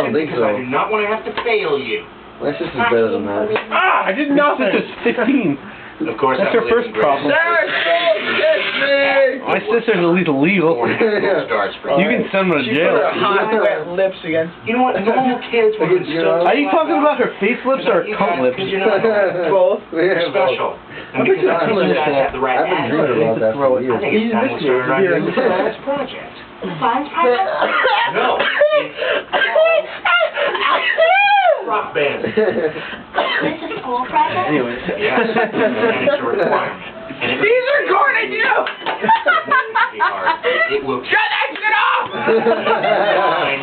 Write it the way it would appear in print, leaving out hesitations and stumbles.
don't think because I so. do not want to have to fail you. My sister's better than that. Ah, I did nothing. Your sister's 15. Of course, That's I her believe first in greatest problem. My sister's at least legal. starts for You can send her to She jail. put her hot wet lips against. You know what? Normal kids would have still. Are you talking about her face lips or her cunt lips? Because you're not Both. you're special. And because I think you guys have the right I've been dreaming attitude. about that for I years. think it's time we started on doing the science project. The science project? No. Rock band. This is school project? Anyways. Yes. And it's a requirement. And it He's recording you! it will Shut that shit off! Line